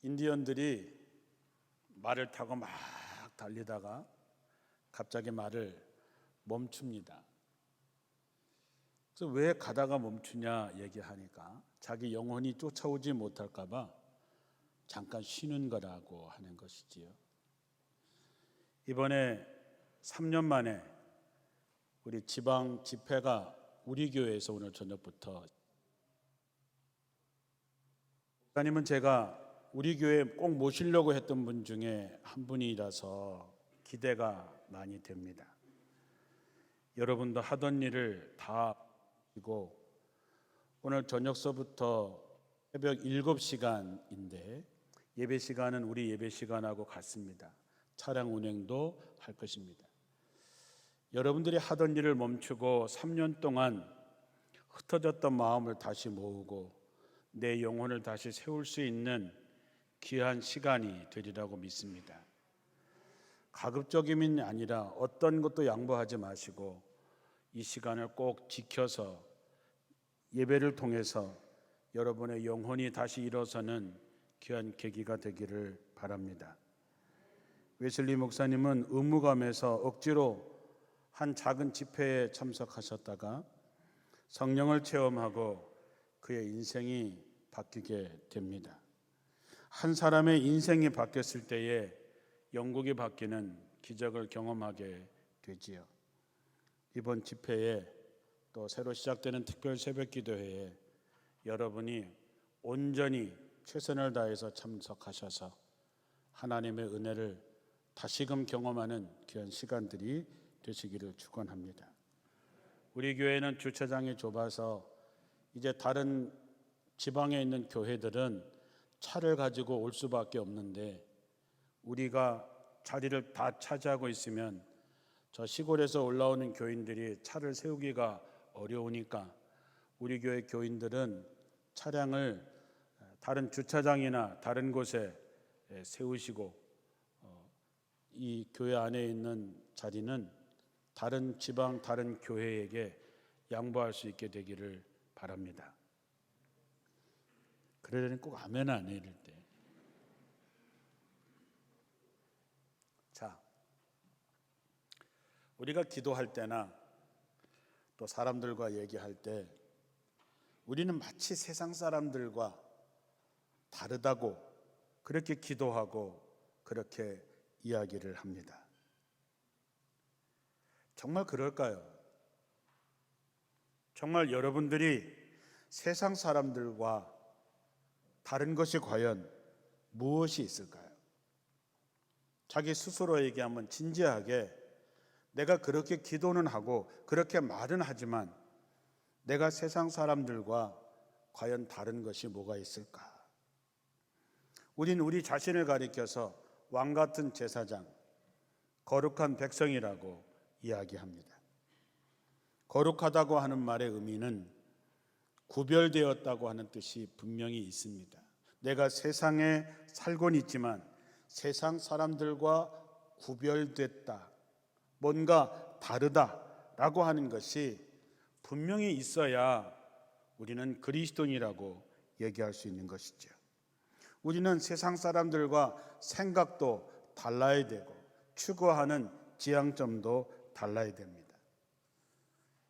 인디언들이 말을 타고 막 달리다가 갑자기 말을 멈춥니다. 그래서 왜 가다가 멈추냐 얘기하니까 자기 영혼이 쫓아오지 못할까 봐 잠깐 쉬는 거라고 하는 것이지요. 이번에 3년 만에 우리 지방 집회가 우리 교회에서 오늘 저녁부터, 목사님은 제가 우리 교회에 꼭 모시려고 했던 분 중에 한 분이라서 기대가 많이 됩니다. 여러분도 하던 일을 다 하시고 오늘 저녁서부터 새벽 7시간인데 예배 시간은 우리 예배 시간하고 같습니다. 차량 운행도 할 것입니다. 여러분들이 하던 일을 멈추고 3년 동안 흩어졌던 마음을 다시 모으고 내 영혼을 다시 세울 수 있는 귀한 시간이 되리라고 믿습니다. 가급적임이 아니라 어떤 것도 양보하지 마시고 이 시간을 꼭 지켜서 예배를 통해서 여러분의 영혼이 다시 일어서는 귀한 계기가 되기를 바랍니다. 웨슬리 목사님은 의무감에서 억지로 한 작은 집회에 참석하셨다가 성령을 체험하고 그의 인생이 바뀌게 됩니다. 한 사람의 인생이 바뀌었을 때에 영국이 바뀌는 기적을 경험하게 되지요. 이번 집회에 또 새로 시작되는 특별 새벽기도회에 여러분이 온전히 최선을 다해서 참석하셔서 하나님의 은혜를 다시금 경험하는 귀한 시간들이 되시기를 축원합니다. 우리 교회는 주차장이 좁아서 이제 다른 지방에 있는 교회들은 차를 가지고 올 수밖에 없는데 우리가 자리를 다 차지하고 있으면 저 시골에서 올라오는 교인들이 차를 세우기가 어려우니까 우리 교회 교인들은 차량을 다른 주차장이나 다른 곳에 세우시고 이 교회 안에 있는 자리는 다른 지방 다른 교회에게 양보할 수 있게 되기를 바랍니다. 그러려니 꼭 아멘 안 해야 될 때. 자, 우리가 기도할 때나 또 사람들과 얘기할 때 우리는 마치 세상 사람들과 다르다고 그렇게 기도하고 그렇게 이야기를 합니다. 정말 그럴까요? 정말 여러분들이 세상 사람들과 다른 것이 과연 무엇이 있을까요? 자기 스스로에게 한번 진지하게 내가 그렇게 기도는 하고 그렇게 말은 하지만 내가 세상 사람들과 과연 다른 것이 뭐가 있을까? 우린 우리 자신을 가리켜서 왕같은 제사장, 거룩한 백성이라고 이야기합니다. 거룩하다고 하는 말의 의미는 구별되었다고 하는 뜻이 분명히 있습니다. 내가 세상에 살곤 있지만 세상 사람들과 구별됐다, 뭔가 다르다라고 하는 것이 분명히 있어야 우리는 그리스도인이라고 얘기할 수 있는 것이죠. 우리는 세상 사람들과 생각도 달라야 되고 추구하는 지향점도 달라야 됩니다.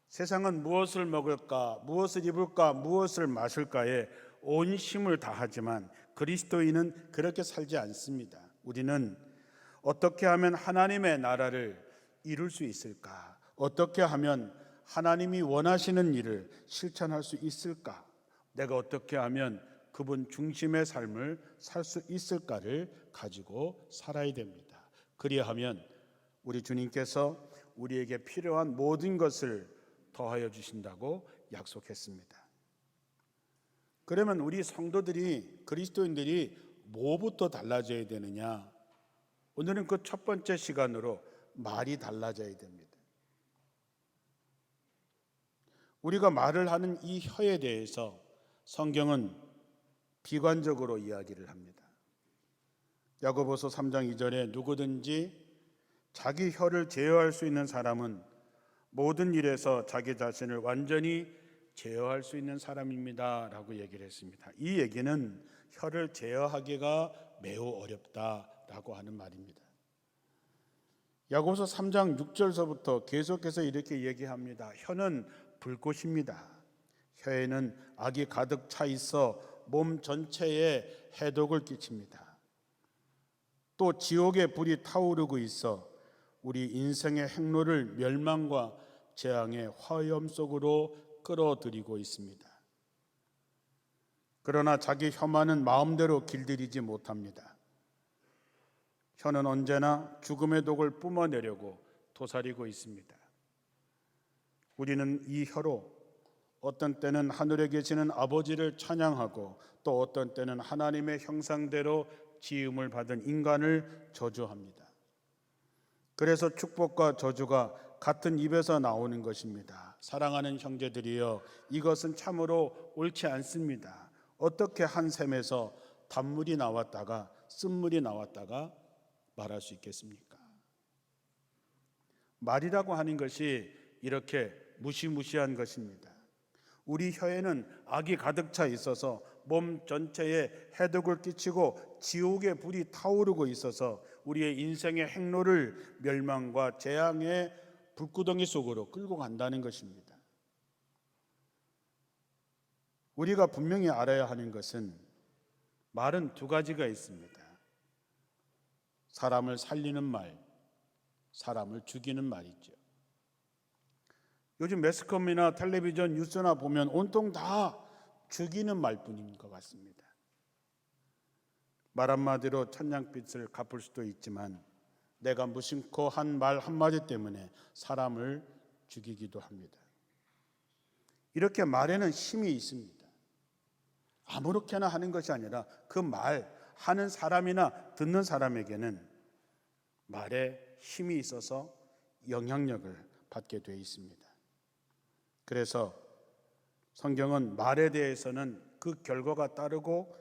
세상은 무엇을 먹을까, 무엇을 입을까, 무엇을 마실까에 온 힘을 다하지만 그리스도인은 그렇게 살지 않습니다. 우리는 어떻게 하면 하나님의 나라를 이룰 수 있을까? 어떻게 하면 하나님이 원하시는 일을 실천할 수 있을까? 내가 어떻게 하면 그분 중심의 삶을 살 수 있을까를 가지고 살아야 됩니다. 그리하면 우리 주님께서 우리에게 필요한 모든 것을 더하여 주신다고 약속했습니다. 그러면 우리 성도들이, 그리스도인들이 뭐부터 달라져야 되느냐? 오늘은 그 첫 번째 시간으로 말이 달라져야 됩니다. 우리가 말을 하는 이 혀에 대해서 성경은 비관적으로 이야기를 합니다. 야고보서 3장 2절에 누구든지 자기 혀를 제어할 수 있는 사람은 모든 일에서 자기 자신을 완전히 제어할 수 있는 사람입니다 라고 얘기를 했습니다. 이 얘기는 혀를 제어하기가 매우 어렵다라고 하는 말입니다. 야고보서 3장 6절서부터 계속해서 이렇게 얘기합니다. 혀는 불꽃입니다. 혀에는 악이 가득 차 있어 몸 전체에 해독을 끼칩니다. 또 지옥의 불이 타오르고 있어 우리 인생의 행로를 멸망과 재앙의 화염 속으로 끌어들이고 있습니다. 그러나 자기 혀만은 마음대로 길들이지 못합니다. 혀는 언제나 죽음의 독을 뿜어내려고 도사리고 있습니다. 우리는 이 혀로 어떤 때는 하늘에 계시는 아버지를 찬양하고 또 어떤 때는 하나님의 형상대로 지음을 받은 인간을 저주합니다. 그래서 축복과 저주가 같은 입에서 나오는 것입니다. 사랑하는 형제들이여, 이것은 참으로 옳지 않습니다. 어떻게 한 샘에서 단물이 나왔다가 쓴물이 나왔다가 말할 수 있겠습니까? 말이라고 하는 것이 이렇게 무시무시한 것입니다. 우리 혀에는 악이 가득 차 있어서 몸 전체에 해독을 끼치고 지옥의 불이 타오르고 있어서 우리의 인생의 행로를 멸망과 재앙의 불구덩이 속으로 끌고 간다는 것입니다. 우리가 분명히 알아야 하는 것은 말은 두 가지가 있습니다. 사람을 살리는 말, 사람을 죽이는 말이죠. 요즘 매스컴이나 텔레비전 뉴스나 보면 온통 다 죽이는 말뿐인 것 같습니다. 말 한마디로 천냥빚을 갚을 수도 있지만 내가 무심코 한 말 한마디 때문에 사람을 죽이기도 합니다. 이렇게 말에는 힘이 있습니다. 아무렇게나 하는 것이 아니라 그 말 하는 사람이나 듣는 사람에게는 말에 힘이 있어서 영향력을 받게 되어 있습니다. 그래서 성경은 말에 대해서는 그 결과가 따르고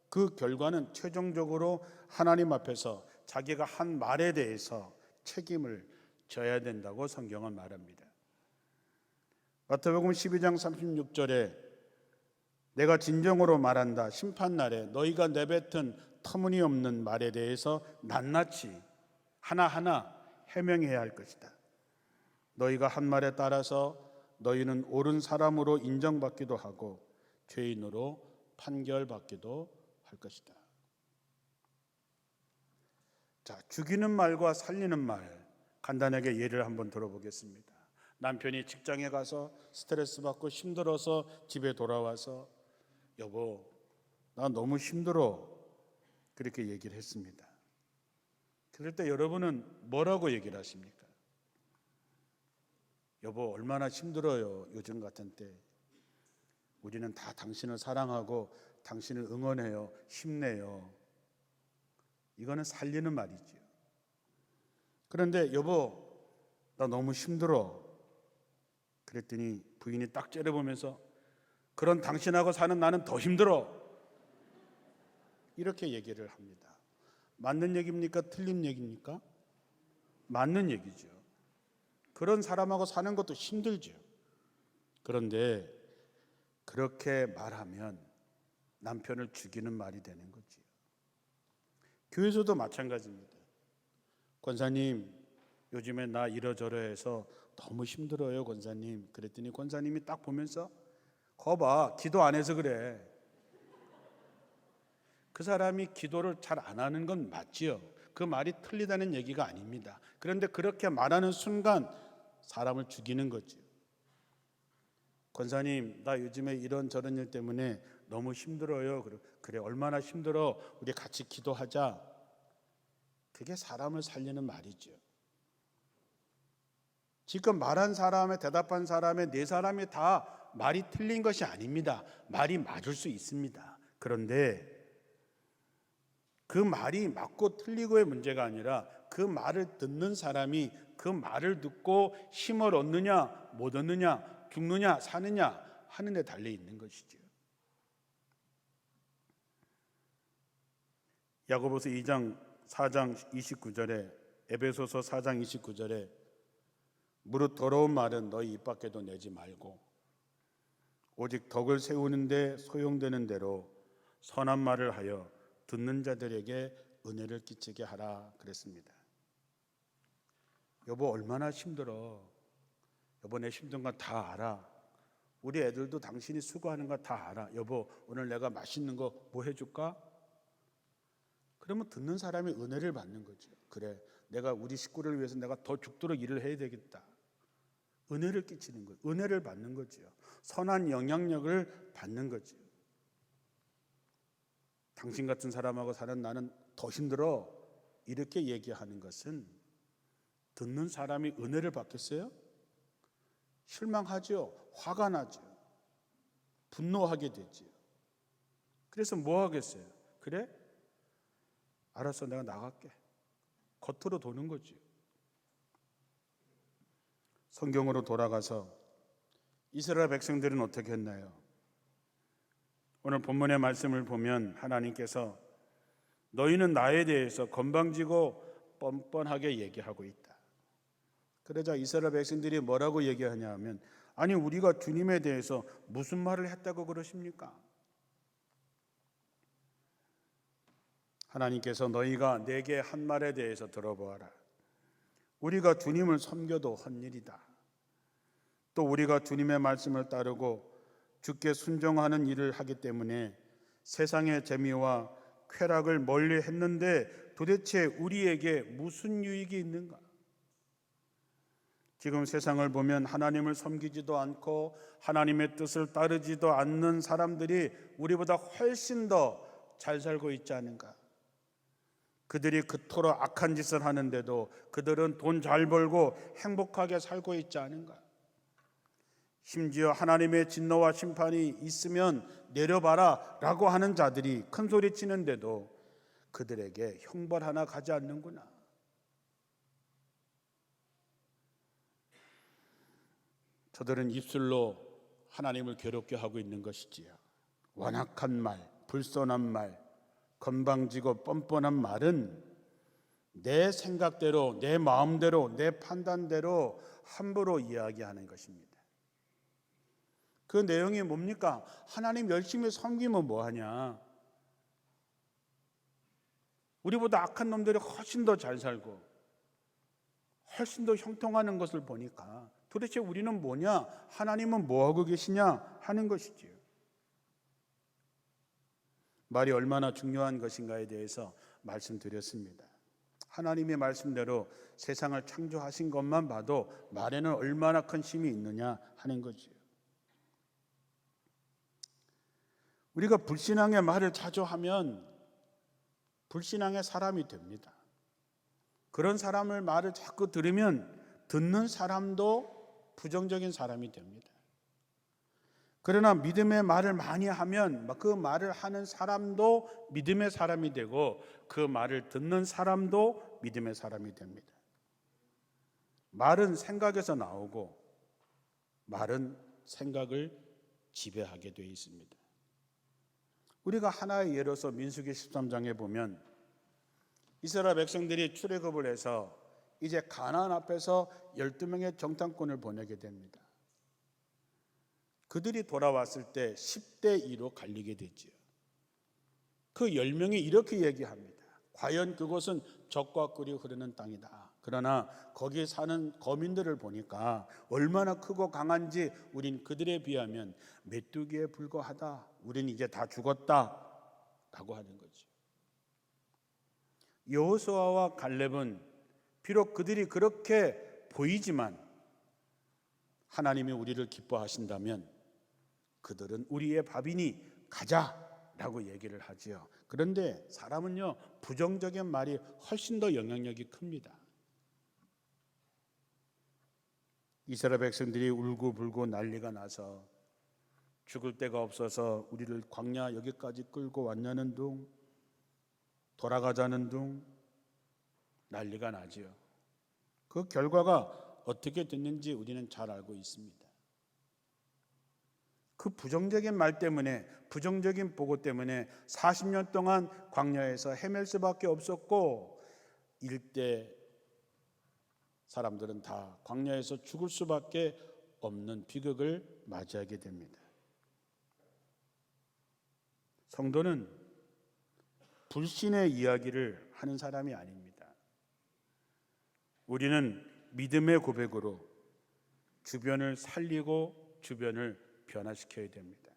그 결과는 최종적으로 하나님 앞에서 자기가 한 말에 대해서 책임을 져야 된다고 성경은 말합니다. 마태복음 12장 36절에 내가 진정으로 말한다. 심판날에 너희가 내뱉은 터무니없는 말에 대해서 낱낱이 하나하나 해명해야 할 것이다. 너희가 한 말에 따라서 너희는 옳은 사람으로 인정받기도 하고 죄인으로 판결받기도 할 것이다. 자, 죽이는 말과 살리는 말 간단하게 예를 한번 들어보겠습니다. 남편이 직장에 가서 스트레스 받고 힘들어서 집에 돌아와서 여보, 나 너무 힘들어 그렇게 얘기를 했습니다. 그럴 때 여러분은 뭐라고 얘기를 하십니까? 여보, 얼마나 힘들어요. 요즘 같은 때 우리는 다 당신을 사랑하고 당신을 응원해요. 힘내요. 이거는 살리는 말이지요. 그런데 여보, 나 너무 힘들어. 그랬더니 부인이 딱 째려보면서 그런 당신하고 사는 나는 더 힘들어. 이렇게 얘기를 합니다. 맞는 얘기입니까? 틀린 얘기입니까? 맞는 얘기죠. 그런 사람하고 사는 것도 힘들죠. 그런데 그렇게 말하면 남편을 죽이는 말이 되는 거지요. 교회에서도 마찬가지입니다. 권사님, 요즘에 나 이러저러해서 너무 힘들어요, 권사님. 그랬더니 권사님이 딱 보면서 거봐, 기도 안 해서 그래. 그 사람이 기도를 잘 안 하는 건 맞지요. 그 말이 틀리다는 얘기가 아닙니다. 그런데 그렇게 말하는 순간 사람을 죽이는 거지요. 권사님, 나 요즘에 이런 저런 일 때문에 너무 힘들어요. 그래, 얼마나 힘들어. 우리 같이 기도하자. 그게 사람을 살리는 말이죠. 지금 말한 사람의 대답한 사람의 네 사람이 다 말이 틀린 것이 아닙니다. 말이 맞을 수 있습니다. 그런데 그 말이 맞고 틀리고의 문제가 아니라 그 말을 듣는 사람이 그 말을 듣고 힘을 얻느냐 못 얻느냐 죽느냐 사느냐 하는 데 달려 있는 것이죠. 야고보서 2장 4장 29절에 에베소서 4장 29절에 무릇 더러운 말은 너희 입 밖에도 내지 말고 오직 덕을 세우는 데 소용되는 대로 선한 말을 하여 듣는 자들에게 은혜를 끼치게 하라 그랬습니다. 여보 얼마나 힘들어. 여보 내 힘든 거 다 알아. 우리 애들도 당신이 수고하는 거 다 알아. 여보 오늘 내가 맛있는 거 뭐 해줄까? 그러면 듣는 사람이 은혜를 받는 거죠. 그래 내가 우리 식구를 위해서 내가 더 죽도록 일을 해야 되겠다. 은혜를 끼치는 거예요. 은혜를 받는 거죠. 선한 영향력을 받는 거죠. 당신 같은 사람하고 사는 나는 더 힘들어. 이렇게 얘기하는 것은 듣는 사람이 은혜를 받겠어요? 실망하죠. 화가 나죠. 분노하게 되죠. 그래서 뭐 하겠어요? 그래? 알았어 내가 나갈게. 겉으로 도는 거죠. 성경으로 돌아가서 이스라엘 백성들은 어떻게 했나요? 오늘 본문의 말씀을 보면 하나님께서 너희는 나에 대해서 건방지고 뻔뻔하게 얘기하고 있다. 그러자 이스라엘 백성들이 뭐라고 얘기하냐 하면 아니 우리가 주님에 대해서 무슨 말을 했다고 그러십니까? 하나님께서 너희가 내게 한 말에 대해서 들어보아라. 우리가 주님을 섬겨도 헛일이다. 또 우리가 주님의 말씀을 따르고 주께 순종하는 일을 하기 때문에 세상의 재미와 쾌락을 멀리 했는데 도대체 우리에게 무슨 유익이 있는가? 지금 세상을 보면 하나님을 섬기지도 않고 하나님의 뜻을 따르지도 않는 사람들이 우리보다 훨씬 더 잘 살고 있지 않은가? 그들이 그토록 악한 짓을 하는데도 그들은 돈 잘 벌고 행복하게 살고 있지 않은가? 심지어 하나님의 진노와 심판이 있으면 내려봐라 라고 하는 자들이 큰 소리 치는데도 그들에게 형벌 하나 가지 않는구나. 저들은 입술로 하나님을 괴롭게 하고 있는 것이지요. 완악한 말, 불손한 말, 건방지고 뻔뻔한 말은 내 생각대로, 내 마음대로, 내 판단대로 함부로 이야기하는 것입니다. 그 내용이 뭡니까? 하나님 열심히 섬기면 뭐하냐? 우리보다 악한 놈들이 훨씬 더 잘 살고 훨씬 더 형통하는 것을 보니까 도대체 우리는 뭐냐? 하나님은 뭐하고 계시냐? 하는 것이지요. 말이 얼마나 중요한 것인가에 대해서 말씀드렸습니다. 하나님의 말씀대로 세상을 창조하신 것만 봐도 말에는 얼마나 큰 힘이 있느냐 하는 거지요. 우리가 불신앙의 말을 자주 하면 불신앙의 사람이 됩니다. 그런 사람의 말을 자꾸 들으면 듣는 사람도 부정적인 사람이 됩니다. 그러나 믿음의 말을 많이 하면 그 말을 하는 사람도 믿음의 사람이 되고 그 말을 듣는 사람도 믿음의 사람이 됩니다. 말은 생각에서 나오고 말은 생각을 지배하게 되어 있습니다. 우리가 하나의 예로서 민수기 13장에 보면 이스라엘 백성들이 출애굽을 해서 이제 가나안 앞에서 12명의 정탐꾼을 보내게 됩니다. 그들이 돌아왔을 때 10대 2로 갈리게 되지요. 그 10명이 이렇게 얘기합니다. 과연 그곳은 적과 꿀이 흐르는 땅이다. 그러나 거기에 사는 거민들을 보니까 얼마나 크고 강한지 우린 그들에 비하면 메뚜기에 불과하다. 우린 이제 다 죽었다. 라고 하는 거죠. 여호수아와 갈렙은 비록 그들이 그렇게 보이지만 하나님이 우리를 기뻐하신다면 그들은 우리의 밥이니 가자라고 얘기를 하지요. 그런데 사람은요 부정적인 말이 훨씬 더 영향력이 큽니다. 이스라엘 백성들이 울고불고 난리가 나서 죽을 데가 없어서 우리를 광야 여기까지 끌고 왔냐는 둥, 돌아가자는 둥 난리가 나지요. 그 결과가 어떻게 됐는지 우리는 잘 알고 있습니다. 그 부정적인 말 때문에, 부정적인 보고 때문에 40년 동안 광야에서 헤맬 수밖에 없었고 일대 사람들은 다 광야에서 죽을 수밖에 없는 비극을 맞이하게 됩니다. 성도는 불신의 이야기를 하는 사람이 아닙니다. 우리는 믿음의 고백으로 주변을 살리고 주변을 변화시켜야 됩니다.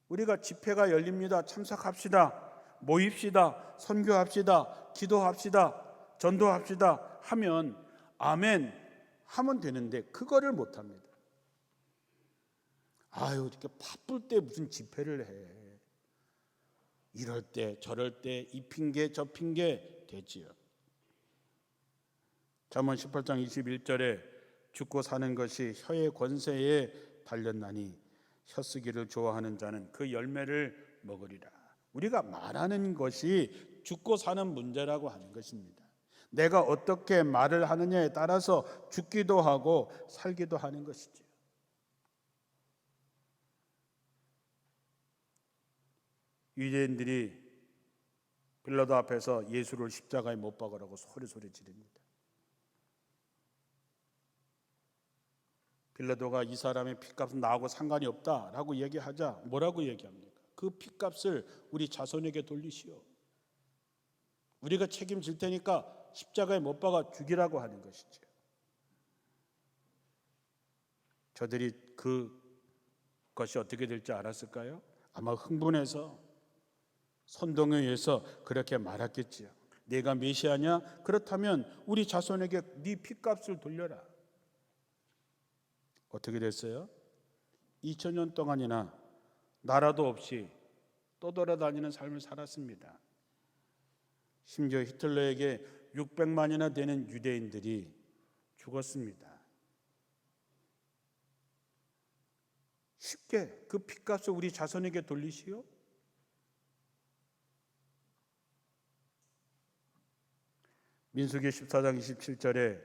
우리가 집회가 열립니다. 참석합시다. 모입시다. 선교합시다. 기도합시다. 전도합시다 하면 아멘 하면 되는데 그거를 못합니다. 아유, 이렇게 바쁠 때 무슨 집회를 해. 이럴 때 저럴 때 이 핑계 저 핑계 되지요. 잠언 18장 21절에 죽고 사는 것이 혀의 권세에 달렸나니 혀쓰기를 좋아하는 자는 그 열매를 먹으리라. 우리가 말하는 것이 죽고 사는 문제라고 하는 것입니다. 내가 어떻게 말을 하느냐에 따라서 죽기도 하고 살기도 하는 것이죠. 유대인들이 빌라도 앞에서 예수를 십자가에 못 박으라고 소리 지릅니다. 빌라도가 이 사람의 핏값은 나하고 상관이 없다라고 얘기하자 뭐라고 얘기합니까? 그 핏값을 우리 자손에게 돌리시오. 우리가 책임질 테니까 십자가에 못 박아 죽이라고 하는 것이죠. 저들이 그것이 어떻게 될지 알았을까요? 아마 흥분해서 선동에 의해서 그렇게 말했겠지요. 내가 메시아냐? 그렇다면 우리 자손에게 네 핏값을 돌려라. 어떻게 됐어요? 2000년 동안이나 나라도 없이 떠돌아다니는 삶을 살았습니다. 심지어 히틀러에게 600만이나 되는 유대인들이 죽었습니다. 쉽게 그 핏값을 우리 자손에게 돌리시오? 민수기 14장 27절에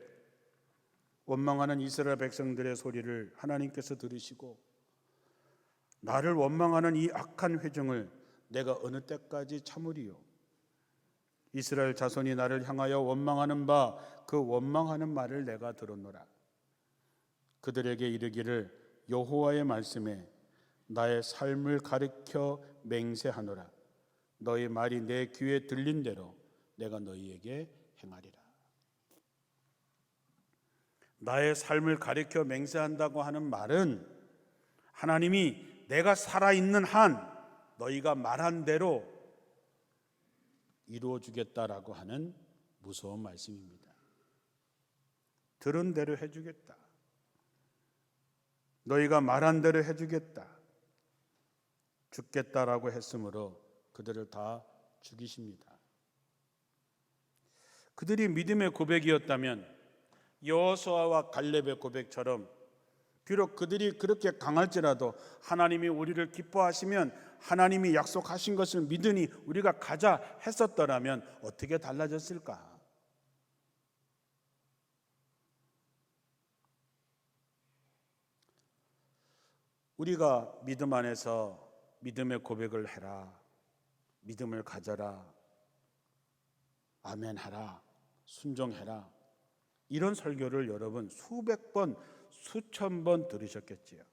원망하는 이스라엘 백성들의 소리를 하나님께서 들으시고 나를 원망하는 이 악한 회중을 내가 어느 때까지 참으리요? 이스라엘 자손이 나를 향하여 원망하는 바 그 원망하는 말을 내가 들었노라. 그들에게 이르기를 여호와의 말씀에 나의 삶을 가르쳐 맹세하노라. 너희 말이 내 귀에 들린 대로 내가 너희에게 행하리라. 나의 삶을 가르쳐 맹세한다고 하는 말은 하나님이 내가 살아있는 한 너희가 말한 대로 이루어 주겠다라고 하는 무서운 말씀입니다. 들은 대로 해주겠다. 너희가 말한 대로 해주겠다. 죽겠다라고 했으므로 그들을 다 죽이십니다. 그들이 믿음의 고백이었다면 여호수아와 갈렙의 고백처럼 비록 그들이 그렇게 강할지라도 하나님이 우리를 기뻐하시면 하나님이 약속하신 것을 믿으니 우리가 가자 했었더라면 어떻게 달라졌을까? 우리가 믿음 안에서 믿음의 고백을 해라, 믿음을 가져라, 아멘하라, 순종해라, 이런 설교를 여러분 수백 번, 수천 번 들으셨겠지요.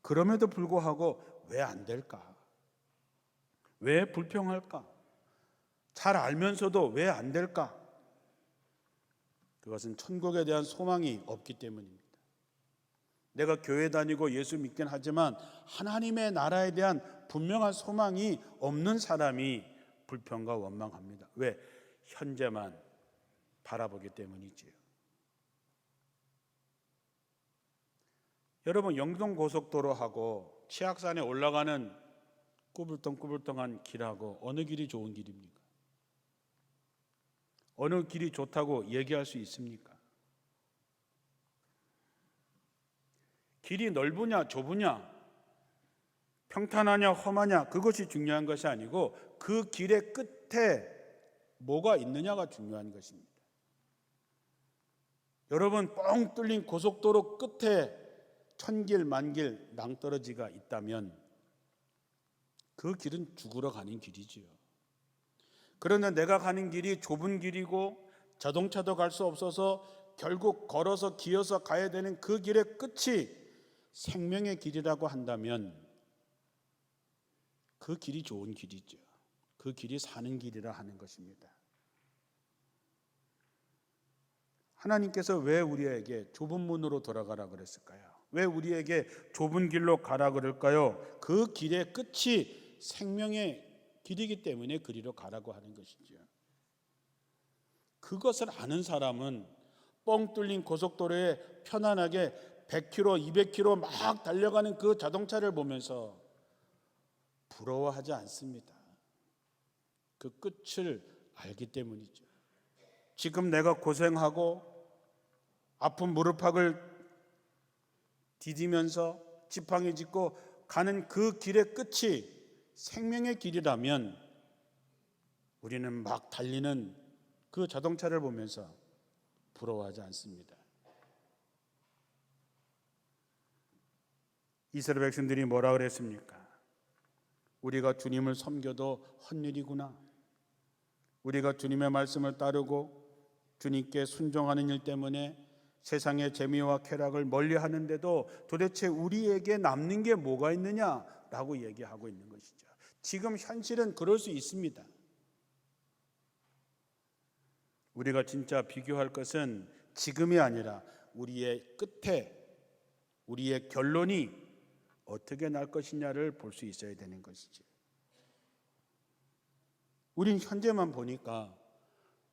그럼에도 불구하고 왜 안 될까? 왜 불평할까? 잘 알면서도 왜 안 될까? 그것은 천국에 대한 소망이 없기 때문입니다. 내가 교회 다니고 예수 믿긴 하지만 하나님의 나라에 대한 분명한 소망이 없는 사람이 불평과 원망합니다. 왜? 현재만 바라보기 때문이지요. 여러분, 영동고속도로하고 치악산에 올라가는 꾸불덩꾸불덩한 길하고 어느 길이 좋은 길입니까? 어느 길이 좋다고 얘기할 수 있습니까? 길이 넓으냐 좁으냐 평탄하냐 험하냐 그것이 중요한 것이 아니고 그 길의 끝에 뭐가 있느냐가 중요한 것입니다. 여러분, 뻥 뚫린 고속도로 끝에 천길 만길 낭떠러지가 있다면 그 길은 죽으러 가는 길이지요. 그런데 내가 가는 길이 좁은 길이고 자동차도 갈 수 없어서 결국 걸어서 기어서 가야 되는 그 길의 끝이 생명의 길이라고 한다면 그 길이 좋은 길이죠. 그 길이 사는 길이라 하는 것입니다. 하나님께서 왜 우리에게 좁은 문으로 돌아가라 그랬을까요? 왜 우리에게 좁은 길로 가라 그럴까요? 그 길의 끝이 생명의 길이기 때문에 그리로 가라고 하는 것이죠. 그것을 아는 사람은 뻥 뚫린 고속도로에 편안하게 100km, 200km 막 달려가는 그 자동차를 보면서 부러워하지 않습니다. 그 끝을 알기 때문이죠. 지금 내가 고생하고 아픈 무릎팍을 디디면서 지팡이 짚고 가는 그 길의 끝이 생명의 길이라면 우리는 막 달리는 그 자동차를 보면서 부러워하지 않습니다. 이스라엘 백성들이 뭐라 그랬습니까? 우리가 주님을 섬겨도 헛일이구나. 우리가 주님의 말씀을 따르고 주님께 순종하는 일 때문에 세상의 재미와 쾌락을 멀리하는데도 도대체 우리에게 남는 게 뭐가 있느냐라고 얘기하고 있는 것이죠. 지금 현실은 그럴 수 있습니다. 우리가 진짜 비교할 것은 지금이 아니라 우리의 끝에 우리의 결론이 어떻게 날 것이냐를 볼 수 있어야 되는 것이죠. 우린 현재만 보니까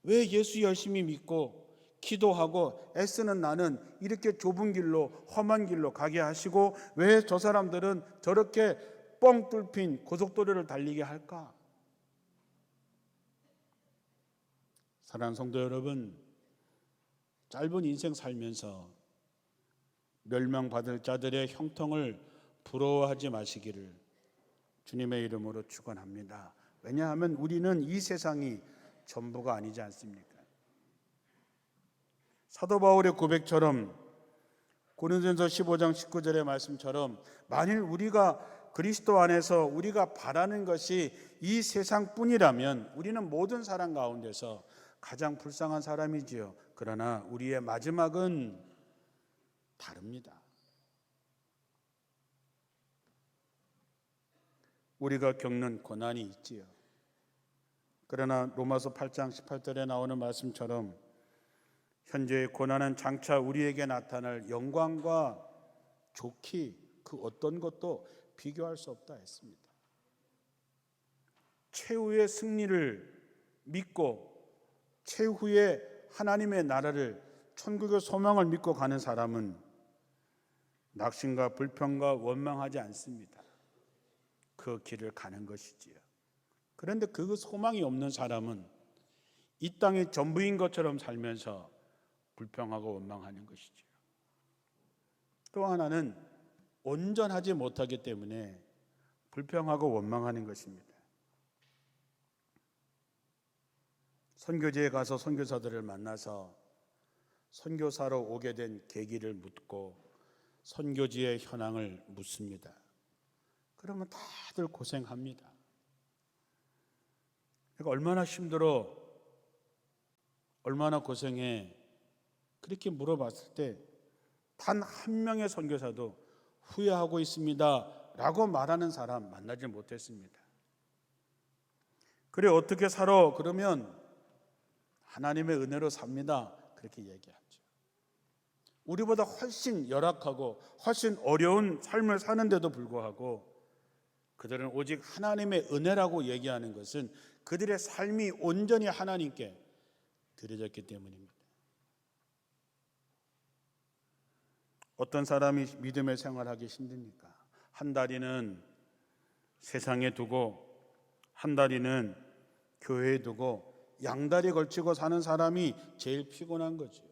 왜 예수 열심히 믿고 기도하고 애쓰는 나는 이렇게 좁은 길로 험한 길로 가게 하시고 왜 저 사람들은 저렇게 뻥 뚫힌 고속도로를 달리게 할까? 사랑하는 성도 여러분, 짧은 인생 살면서 멸망받을 자들의 형통을 부러워하지 마시기를 주님의 이름으로 축원합니다. 왜냐하면 우리는 이 세상이 전부가 아니지 않습니까? 사도 바울의 고백처럼 고린도전서 15장 19절의 말씀처럼 만일 우리가 그리스도 안에서 우리가 바라는 것이 이 세상뿐이라면 우리는 모든 사람 가운데서 가장 불쌍한 사람이지요. 그러나 우리의 마지막은 다릅니다. 우리가 겪는 고난이 있지요. 그러나 로마서 8장 18절에 나오는 말씀처럼 현재의 고난은 장차 우리에게 나타날 영광과 좋기 그 어떤 것도 비교할 수 없다 했습니다. 최후의 승리를 믿고 최후의 하나님의 나라를 천국의 소망을 믿고 가는 사람은 낙심과 불평과 원망하지 않습니다. 그 길을 가는 것이지요. 그런데 그 소망이 없는 사람은 이 땅이 전부인 것처럼 살면서 불평하고 원망하는 것이지요. 또 하나는 온전하지 못하기 때문에 불평하고 원망하는 것입니다. 선교지에 가서 선교사들을 만나서 선교사로 오게 된 계기를 묻고 선교지의 현황을 묻습니다. 그러면 다들 고생합니다. 그러니까 얼마나 힘들어, 얼마나 고생해, 그렇게 물어봤을 때 단 한 명의 선교사도 후회하고 있습니다 라고 말하는 사람 만나지 못했습니다. 그래 어떻게 살아? 그러면 하나님의 은혜로 삽니다 그렇게 얘기하죠. 우리보다 훨씬 열악하고 훨씬 어려운 삶을 사는데도 불구하고 그들은 오직 하나님의 은혜라고 얘기하는 것은 그들의 삶이 온전히 하나님께 드려졌기 때문입니다. 어떤 사람이 믿음의 생활하기 힘듭니까? 한 다리는 세상에 두고 한 다리는 교회에 두고 양다리 걸치고 사는 사람이 제일 피곤한 거죠.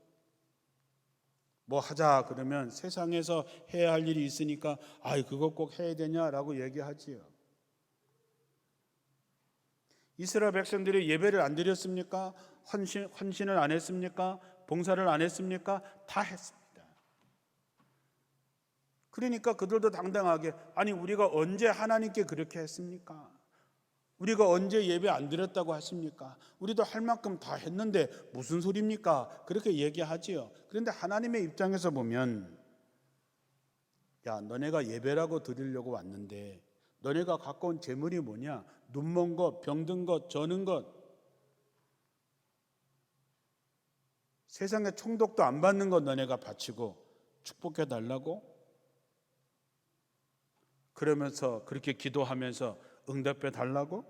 뭐 하자 그러면 세상에서 해야 할 일이 있으니까 그거 꼭 해야 되냐라고 얘기하지요. 이스라엘 백성들이 예배를 안 드렸습니까? 헌신을 안 했습니까? 봉사를 안 했습니까? 다 했습니다. 그러니까 그들도 당당하게 우리가 언제 하나님께 그렇게 했습니까? 우리가 언제 예배 안 드렸다고 하십니까? 우리도 할 만큼 다 했는데 무슨 소리입니까? 그렇게 얘기하지요. 그런데 하나님의 입장에서 보면 너네가 예배라고 드리려고 왔는데 너네가 갖고 온 재물이 뭐냐? 눈먼 것, 병든 것, 저는 것. 세상에 총독도 안 받는 것 너네가 바치고 축복해 달라고? 그러면서 그렇게 기도하면서 응답해 달라고?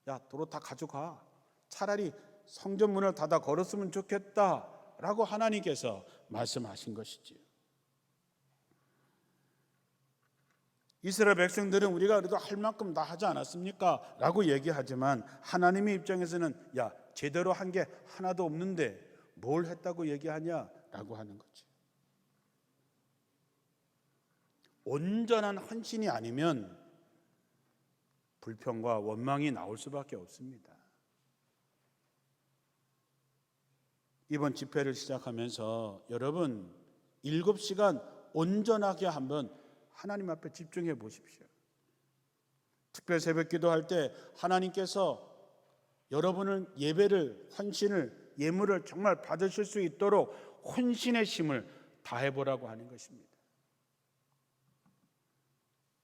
야, 도로 다 가져가. 차라리 성전 문을 닫아 걸었으면 좋겠다라고 하나님께서 말씀하신 것이지요. 이스라엘 백성들은 우리가 그래도 할 만큼 다 하지 않았습니까? 라고 얘기하지만 하나님의 입장에서는 야, 제대로 한 게 하나도 없는데 뭘 했다고 얘기하냐라고 하는 거지. 온전한 헌신이 아니면 불평과 원망이 나올 수밖에 없습니다. 이번 집회를 시작하면서 여러분 7시간 온전하게 한번 하나님 앞에 집중해 보십시오. 특별 새벽 기도할 때 하나님께서 여러분은 예배를, 헌신을, 예물을 정말 받으실 수 있도록 헌신의 힘을 다해보라고 하는 것입니다.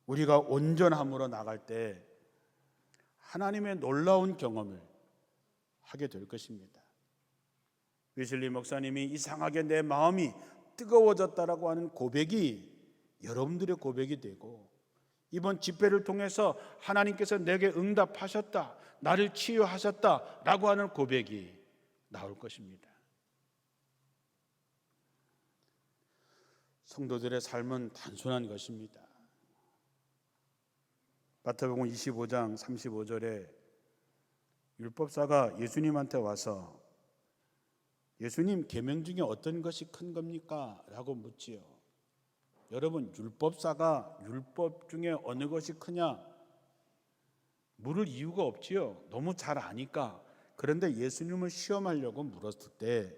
우리가 온전함으로 나갈 때 하나님의 놀라운 경험을 하게 될 것입니다. 위슬리 목사님이 이상하게 내 마음이 뜨거워졌다라고 하는 고백이 여러분들의 고백이 되고, 이번 집회를 통해서 하나님께서 내게 응답하셨다, 나를 치유하셨다라고 하는 고백이 나올 것입니다. 성도들의 삶은 단순한 것입니다. 마태복음 25장 35절에 율법사가 예수님한테 와서 예수님, 계명 중에 어떤 것이 큰 겁니까? 라고 묻지요. 여러분, 율법사가 율법 중에 어느 것이 크냐? 물을 이유가 없지요. 너무 잘 아니까. 그런데 예수님을 시험하려고 물었을 때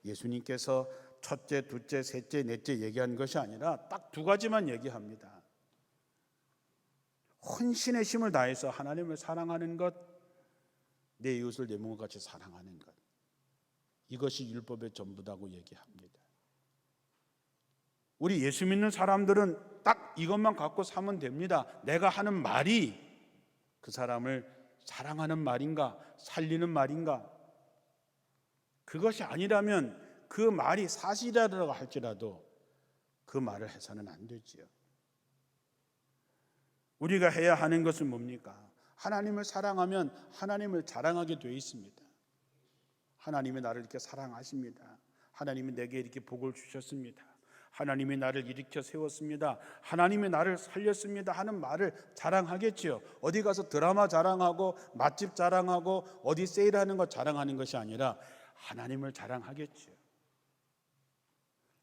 예수님께서 첫째, 둘째, 셋째, 넷째 얘기한 것이 아니라 딱 2가지만 얘기합니다. 헌신의 힘을 다해서 하나님을 사랑하는 것, 내 이웃을 내 몸과 같이 사랑하는 것. 이것이 율법의 전부다고 얘기합니다. 우리 예수 믿는 사람들은 딱 이것만 갖고 사면 됩니다. 내가 하는 말이 그 사람을 사랑하는 말인가, 살리는 말인가? 그것이 아니라면 그 말이 사실이라고 할지라도 그 말을 해서는 안 되지요. 우리가 해야 하는 것은 뭡니까? 하나님을 사랑하면 하나님을 자랑하게 되어 있습니다. 하나님이 나를 이렇게 사랑하십니다. 하나님이 내게 이렇게 복을 주셨습니다. 하나님이 나를 일으켜 세웠습니다. 하나님이 나를 살렸습니다 하는 말을 자랑하겠지요. 어디 가서 드라마 자랑하고 맛집 자랑하고 어디 세일하는 거 자랑하는 것이 아니라 하나님을 자랑하겠지요.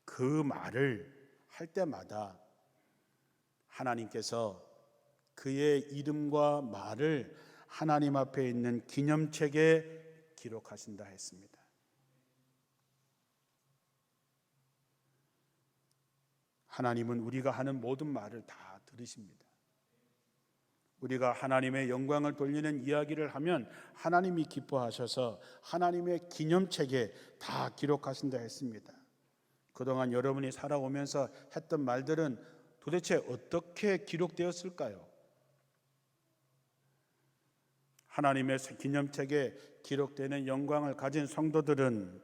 그 말을 할 때마다 하나님께서 그의 이름과 말을 하나님 앞에 있는 기념책에 기록하신다 했습니다. 하나님은 우리가 하는 모든 말을 다 들으십니다. 우리가 하나님의 영광을 돌리는 이야기를 하면 하나님이 기뻐하셔서 하나님의 기념책에 다 기록하신다 했습니다. 그동안 여러분이 살아오면서 했던 말들은 도대체 어떻게 기록되었을까요? 하나님의 기념책에 기록되는 영광을 가진 성도들은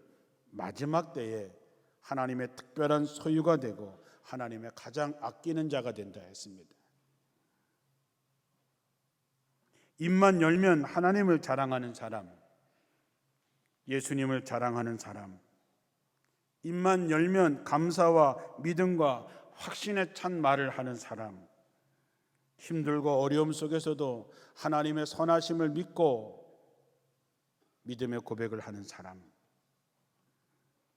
마지막 때에 하나님의 특별한 소유가 되고 하나님의 가장 아끼는 자가 된다 했습니다. 입만 열면 하나님을 자랑하는 사람, 예수님을 자랑하는 사람, 입만 열면 감사와 믿음과 확신에 찬 말을 하는 사람, 힘들고 어려움 속에서도 하나님의 선하심을 믿고 믿음의 고백을 하는 사람,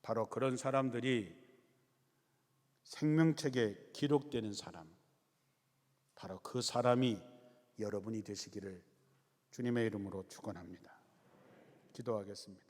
바로 그런 사람들이 생명책에 기록되는 사람, 바로 그 사람이 여러분이 되시기를 주님의 이름으로 축원합니다. 기도하겠습니다.